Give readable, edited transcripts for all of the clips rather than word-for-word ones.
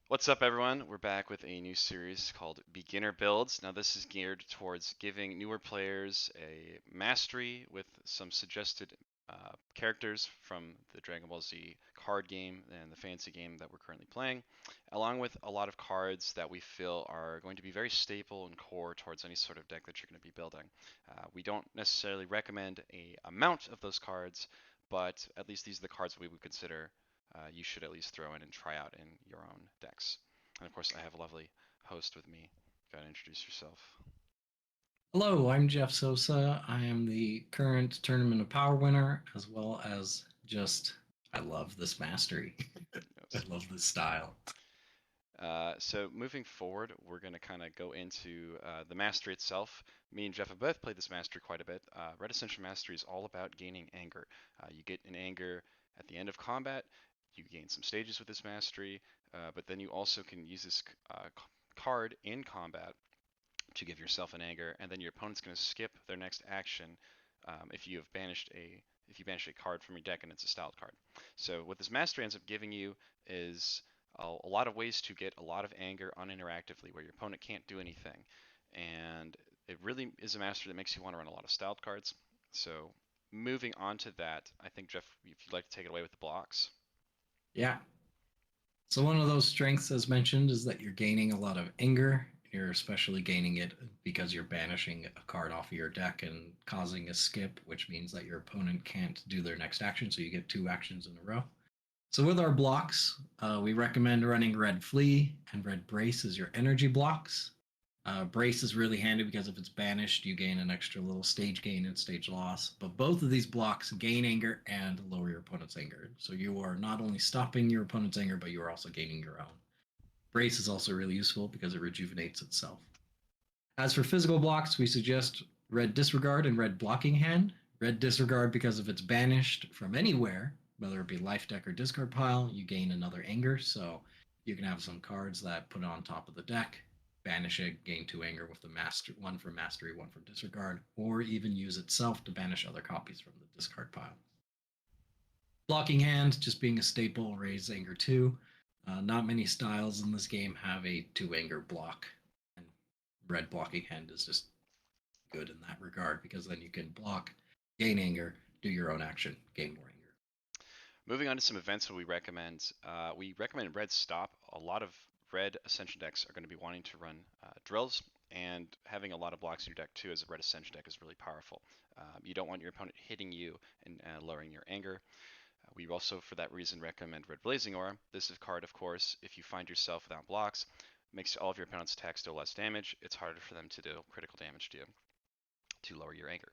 What's up, everyone? We're back with a new series called Beginner Builds. Now, this is geared towards giving newer players a mastery with some suggested characters from the Dragon Ball Z card game and the fantasy game that we're currently playing, along with a lot of cards that we feel are going to be very staple and core towards any sort of deck that you're going to be building. We don't necessarily recommend a amount of those cards, but at least these are the cards we would consider you should at least throw in and try out in your own decks. And of course, I have a lovely host with me. Go ahead and introduce yourself. Hello, I'm Jeff Sosa. I am the current Tournament of Power winner, as well as I love this mastery. I Yes. love this style. So moving forward, we're going to kind of go into the mastery itself. Me and Jeff have both played this mastery quite a bit. Red Ascension Mastery is all about gaining anger. You get an anger at the end of combat. You gain some stages with this mastery, but then you also can use this card in combat to give yourself an anger, and then your opponent's going to skip their next action if you have banished a if you banish a card from your deck and it's a styled card. So what this mastery ends up giving you is a lot of ways to get a lot of anger uninteractively, where your opponent can't do anything, and it really is a mastery that makes you want to run a lot of styled cards. So moving on to that, I think Jeff, if you'd like to take it away with the blocks. Yeah. So, one of those strengths, as mentioned, is that you're gaining a lot of anger. You're especially gaining it because you're banishing a card off of your deck and causing a skip, which means that your opponent can't do their next action, so you get two actions in a row. So with our blocks, we recommend running Red Flea and Red Brace as your energy blocks. Brace is really handy because if it's banished, you gain an extra little stage gain and stage loss. But both of these blocks gain anger and lower your opponent's anger. So you are not only stopping your opponent's anger, but you are also gaining your own. Brace is also really useful because it rejuvenates itself. As for physical blocks, we suggest Red Disregard and Red Blocking Hand. Red Disregard because if it's banished from anywhere, whether it be life deck or discard pile, you gain another anger. So you can have some cards that put it on top of the deck, banish it, gain two anger with the master one from mastery, one from disregard, or even use itself to banish other copies from the discard pile. Blocking Hand, just being a staple, raise anger two. Not many styles in this game have a two anger block, and Red Blocking Hand is just good in that regard because then you can block, gain anger, do your own action, gain more anger. Moving on to some events that we recommend Red Stop. A lot of Red Ascension decks are going to be wanting to run drills, and having a lot of blocks in your deck too as a Red Ascension deck is really powerful. You don't want your opponent hitting you and lowering your anger. We also, for that reason, recommend Red Blazing Aura. This is a card, of course, if you find yourself without blocks, makes all of your opponent's attacks do less damage. It's harder for them to do critical damage to you to lower your anger.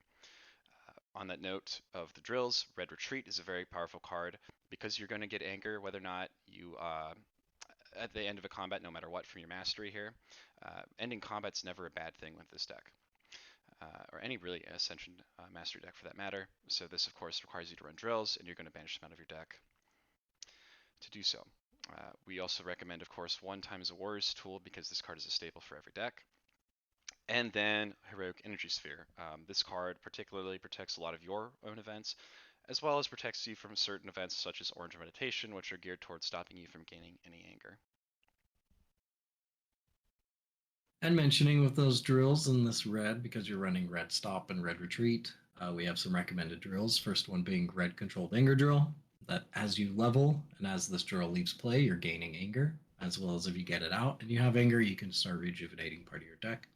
On that note of the drills, Red Retreat is a very powerful card because you're going to get anger whether or not you, at the end of a combat, no matter what, from your mastery here. Ending combat's never a bad thing with this deck, or any really Ascension Mastery deck for that matter. So this, of course, requires you to run drills, and you're going to banish them out of your deck to do so. We also recommend, of course, 1 times a Warrior's Tool because this card is a staple for every deck. And then Heroic Energy Sphere. This card particularly protects a lot of your own events, as well as protects you from certain events such as Orange Meditation, which are geared towards stopping you from gaining any anger. And mentioning with those drills in this red, because you're running red stop and red retreat, we have some recommended drills. First one being red controlled anger drill, that as you level and as this drill leaves play, you're gaining anger, as well as if you get it out and you have anger, you can start rejuvenating part of your deck.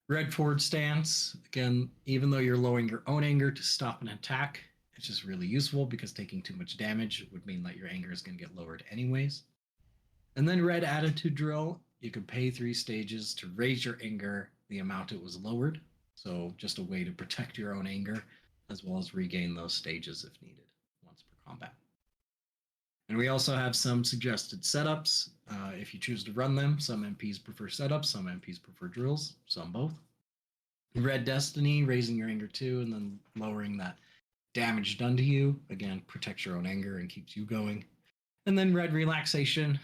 Red forward stance, again, even though you're lowering your own anger to stop an attack, it's just really useful because taking too much damage would mean that your anger is going to get lowered anyways. And then red attitude drill, you can pay 3 stages to raise your anger the amount it was lowered. So just a way to protect your own anger as well as regain those stages if needed once per combat. And we also have some suggested setups. If you choose to run them, some MPs prefer setups, some MPs prefer drills, some both. Red Destiny, raising your anger too, and then lowering that damage done to you. Again, protects your own anger and keeps you going. And then Red Relaxation,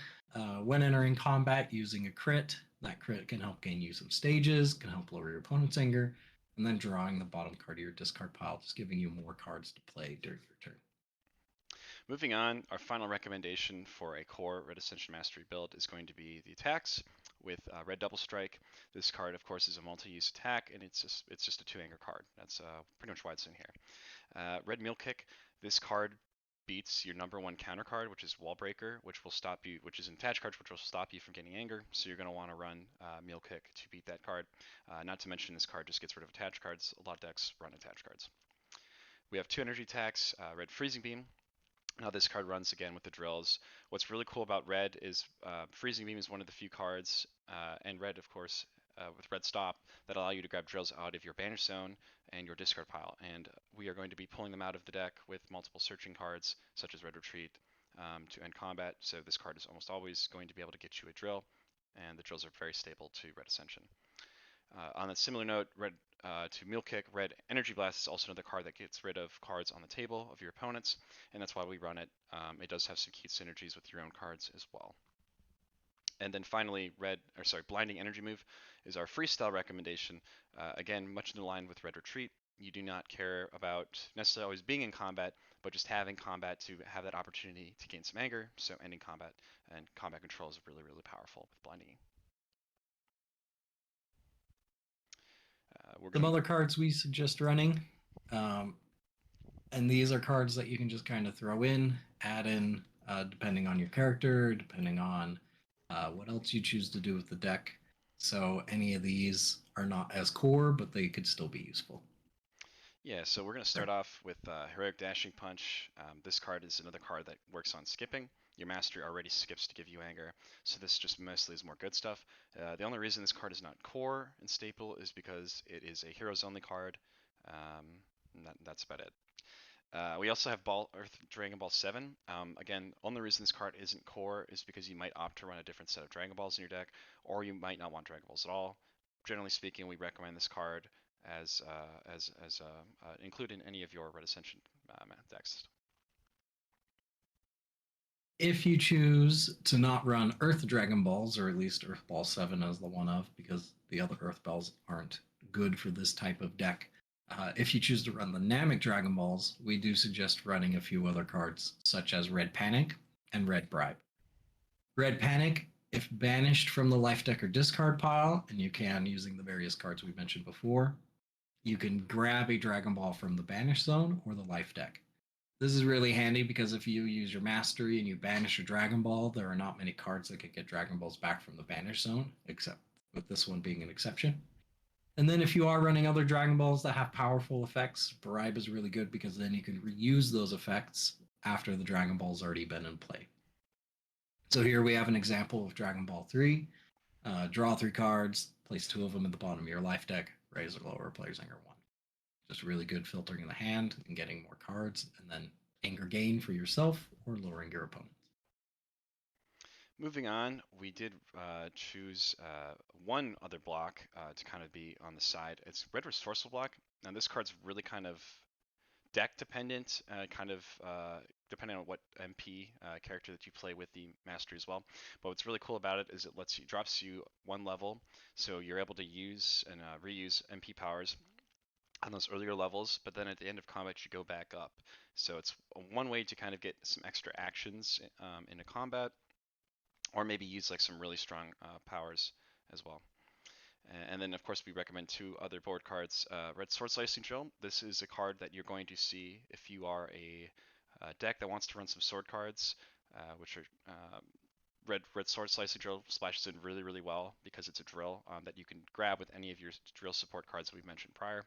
when entering combat using a crit, that crit can help gain you some stages, can help lower your opponent's anger, and then drawing the bottom card of your discard pile, just giving you more cards to play during your turn. Moving on, our final recommendation for a core Red Ascension Mastery build is going to be the attacks with Red Double Strike. This card, of course, is a multi-use attack, and it's just a 2-anger card. That's pretty much why it's in here. Red Meal Kick. This card beats your number one counter card, which is Wall Breaker, which is an attached card, which will stop you from getting anger. So you're going to want to run Meal Kick to beat that card. Not to mention this card just gets rid of attached cards. A lot of decks run attached cards. We have 2 energy attacks. Red Freezing Beam. Now this card runs again with the drills. What's really cool about red is Freezing Beam is one of the few cards, and red, of course, with red stop, that allow you to grab drills out of your banish zone and your discard pile. And we are going to be pulling them out of the deck with multiple searching cards, such as Red Retreat, to end combat. So this card is almost always going to be able to get you a drill, and the drills are very stable to Red Ascension. On a similar note, to Meal Kick, Red Energy Blast is also another card that gets rid of cards on the table of your opponents, and that's why we run it. It does have some cute synergies with your own cards as well. And then finally, Blinding Energy Move is our freestyle recommendation. Again, much in line with Red Retreat. You do not care about necessarily always being in combat, but just having combat to have that opportunity to gain some anger. So ending combat and combat control is really, really powerful with Blinding. Some other cards we suggest running, and these are cards that you can just kind of throw in, add in, depending on your character, depending on what else you choose to do with the deck. So any of these are not as core, but they could still be useful. Yeah, so we're going to start off with Heroic Dashing Punch. This card is another card that works on skipping. Your mastery already skips to give you anger, so this just mostly is more good stuff. The only reason this card is not core and staple is because it is a heroes only card. That's about it. We also have Earth Dragon Ball 7. Again, only reason this card isn't core is because you might opt to run a different set of Dragon Balls in your deck, or you might not want Dragon Balls at all. Generally speaking, we recommend this card as include in any of your Red Ascension decks. If you choose to not run Earth Dragon Balls, or at least Earth Ball 7 as the one of, because the other Earth Balls aren't good for this type of deck, if you choose to run the Namek Dragon Balls, we do suggest running a few other cards, such as Red Panic and Red Bribe. Red Panic, if banished from the life deck or discard pile, and you can using the various cards we mentioned before, you can grab a Dragon Ball from the banish zone or the life deck. This is really handy because if you use your mastery and you banish a Dragon Ball, there are not many cards that can get Dragon Balls back from the banish zone, except with this one being an exception. And then if you are running other Dragon Balls that have powerful effects, Bribe is really good because then you can reuse those effects after the Dragon Ball's already been in play. So here we have an example of Dragon Ball 3. Draw 3 cards, place 2 of them at the bottom of your life deck, raise or lower player's anger 1. Just really good filtering the hand and getting more cards, and then anger gain for yourself or lowering your opponent. Moving on, we did choose one other block to kind of be on the side. It's Red Resourceful block. Now this card's really kind of deck dependent, depending on what MP character that you play with the mastery as well. But what's really cool about it is it drops you 1 level, so you're able to use and reuse MP powers on those earlier levels, but then at the end of combat you go back up. So it's one way to kind of get some extra actions in a combat, or maybe use like some really strong powers as well. And then of course we recommend 2 other board cards. Red Sword Slicing Drill. This is a card that you're going to see if you are a deck that wants to run some sword cards, which are Red Sword Slicing Drill splashes in really, really well because it's a drill that you can grab with any of your drill support cards that we've mentioned prior.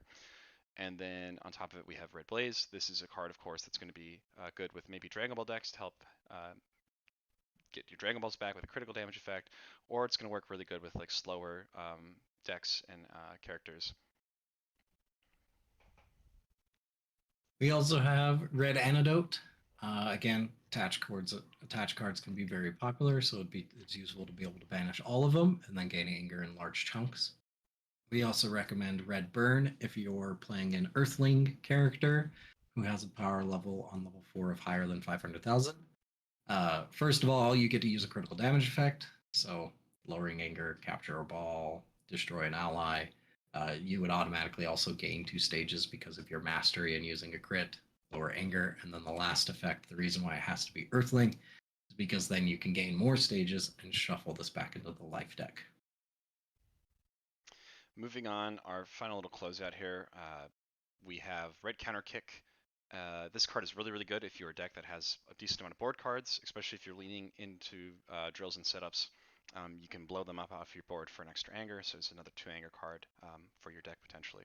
And then on top of it, we have Red Blaze. This is a card, of course, that's going to be good with maybe Dragon Ball decks to help get your Dragon Balls back with a critical damage effect, or it's going to work really good with like slower decks and characters. We also have Red Antidote. Again, attached cards can be very popular, so it's useful to be able to banish all of them and then gain anger in large chunks. We also recommend Red Burn if you're playing an Earthling character who has a power level on level 4 of higher than 500,000. First of all, you get to use a critical damage effect, so lowering anger, capture a ball, destroy an ally. You would automatically also gain 2 stages because of your mastery and using a crit. lower anger. And then the last effect, the reason why it has to be Earthling, is because then you can gain more stages and shuffle this back into the life deck. Moving on, our final little closeout here. We have Red Counter Kick. This card is really, really good if you're a deck that has a decent amount of board cards, especially if you're leaning into drills and setups. You can blow them up off your board for an extra anger, so it's another 2 anger card for your deck potentially.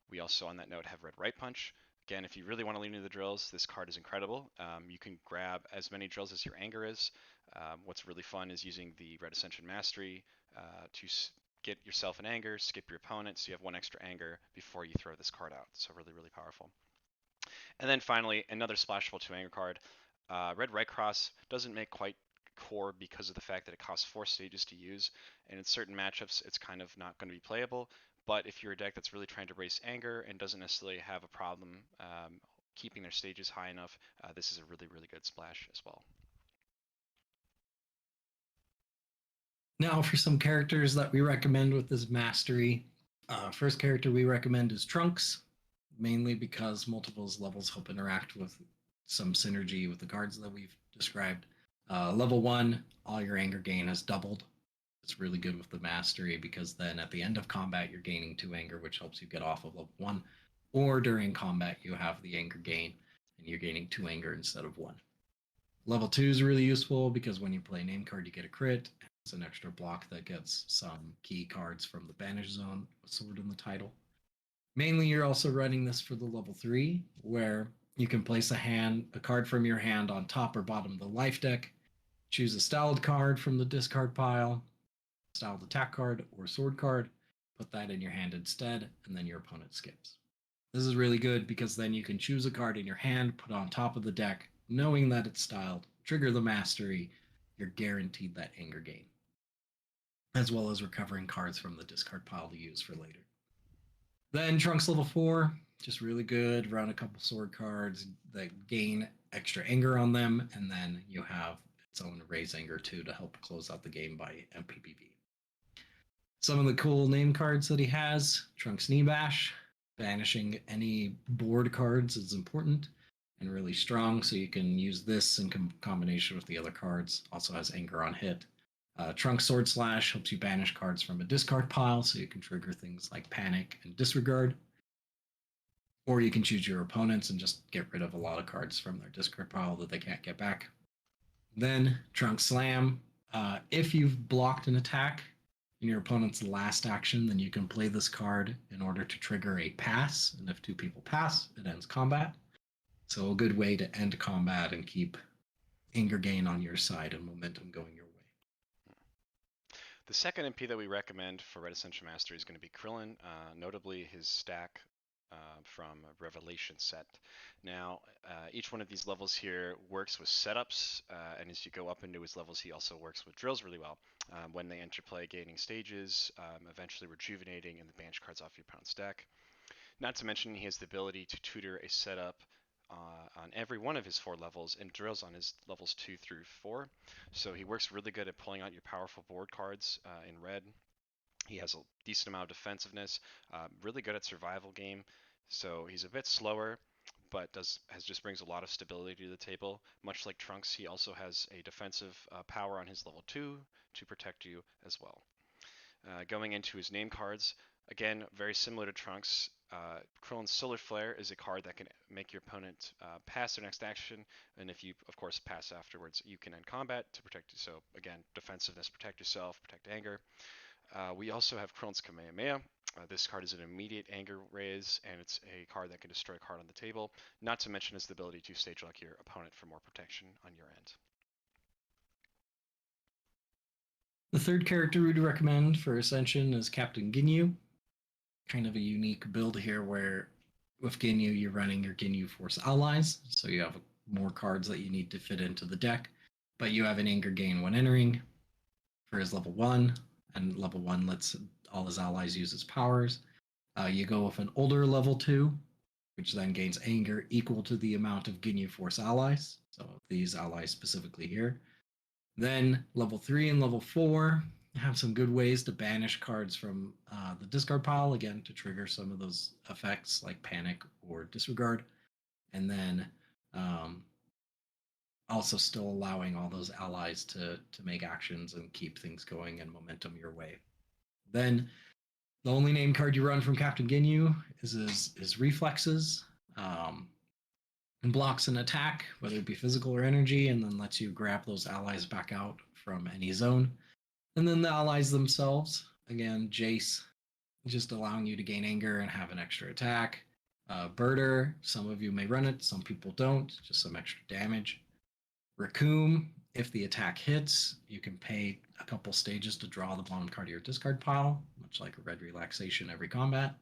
We also, on that note, have Red Right Punch. Again, if you really want to lean into the drills, this card is incredible. You can grab as many drills as your anger is. What's really fun is using the Red Ascension Mastery to get yourself an anger, skip your opponent, so you have 1 extra anger before you throw this card out. So really, really powerful. And then finally, another splashable 2 anger card. Red Right Cross doesn't make quite core because of the fact that it costs 4 stages to use, and in certain matchups it's kind of not going to be playable. But if you're a deck that's really trying to race anger and doesn't necessarily have a problem keeping their stages high enough, this is a really, really good splash as well. Now for some characters that we recommend with this mastery. First character we recommend is Trunks, mainly because multiples levels help interact with some synergy with the cards that we've described. Level 1, all your anger gain has doubled. It's really good with the mastery because then at the end of combat you're gaining 2 anger, which helps you get off of level 1. Or during combat you have the anger gain and you're gaining 2 anger instead of 1. Level 2 is really useful because when you play a name card you get a crit. It's an extra block that gets some key cards from the banish zone, sword in the title. Mainly you're also running this for the level 3, where you can place a card from your hand on top or bottom of the life deck, choose a styled card from the discard pile, styled attack card or sword card, put that in your hand instead, and then your opponent skips. This is really good because then you can choose a card in your hand, put on top of the deck, knowing that it's styled, trigger the mastery, you're guaranteed that anger gain, as well as recovering cards from the discard pile to use for later. Then Trunks level 4, just really good. Run a couple sword cards that gain extra anger on them, and then you have its own raise anger too to help close out the game by MPPV. Some of the cool name cards that he has: Trunks Knee Bash. Banishing any board cards is important and really strong, so you can use this in combination with the other cards. Also has anger on hit. Trunk Sword Slash helps you banish cards from a discard pile, so you can trigger things like Panic and Disregard. Or you can choose your opponents and just get rid of a lot of cards from their discard pile that they can't get back. Then Trunk Slam. If you've blocked an attack in your opponent's last action, then you can play this card in order to trigger a pass. And if 2 people pass, it ends combat. So a good way to end combat and keep anger gain on your side and momentum going your way. The second MP that we recommend for Red Ascension Mastery is going to be Krillin, notably his stack from Revelation set. Now, each one of these levels here works with setups, and as you go up into his levels, he also works with drills really well. When they enter play, gaining stages, eventually rejuvenating, and the banish cards off your opponent's deck. Not to mention, he has the ability to tutor a setup on every one of his 4 levels and drills on his levels 2 through 4. So he works really good at pulling out your powerful board cards in red. He has a decent amount of defensiveness, really good at survival game. So he's a bit slower, but just brings a lot of stability to the table. Much like Trunks, he also has a defensive power on his level 2 to protect you as well. Going into his name cards, again, very similar to Trunks. Krillin's Solar Flare is a card that can make your opponent pass their next action, and if you, of course, pass afterwards, you can end combat to protect you. So again, defensiveness, protect yourself, protect anger. We also have Krillin's Kamehameha. This card is an immediate anger raise, and it's a card that can destroy a card on the table, not to mention its ability to stage lock your opponent for more protection on your end. The third character we'd recommend for Ascension is Captain Ginyu. Kind of a unique build here where with Ginyu, you're running your Ginyu Force allies, so you have more cards that you need to fit into the deck, but you have an anger gain when entering for his level 1, and level 1 lets all his allies use his powers. You go with an older level 2, which then gains anger equal to the amount of Ginyu Force allies, so these allies specifically here. Then level 3 and level 4 have some good ways to banish cards from the discard pile, again, to trigger some of those effects like Panic or Disregard. and then um, also still allowing all those allies to make actions and keep things going and momentum your way. Then the only name card you run from Captain Ginyu is his reflexes. And blocks an attack, whether it be physical or energy, and then lets you grab those allies back out from any zone. And then the allies themselves, again, Jace, just allowing you to gain anger and have an extra attack. Birder, some of you may run it, some people don't, just some extra damage. Raccoon, if the attack hits, you can pay a couple stages to draw the bottom card of your discard pile, much like a red relaxation every combat.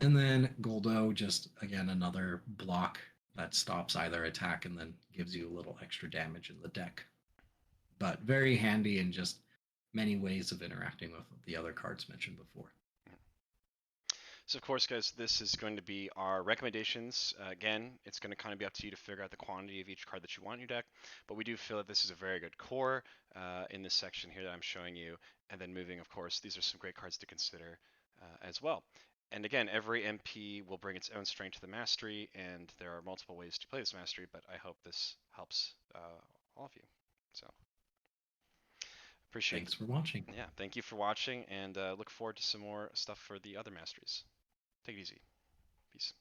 And then Goldo, just again another block that stops either attack and then gives you a little extra damage in the deck. But very handy in just many ways of interacting with the other cards mentioned before. So of course, guys, this is going to be our recommendations. Again, it's going to kind of be up to you to figure out the quantity of each card that you want in your deck, but we do feel that this is a very good core in this section here that I'm showing you. And then moving, of course, these are some great cards to consider as well. And again, every MP will bring its own strength to the mastery, and there are multiple ways to play this mastery, but I hope this helps all of you. So appreciate Thanks for watching. yeah, thank you for watching, and look forward to some more stuff for the other masteries. Take it easy. Peace.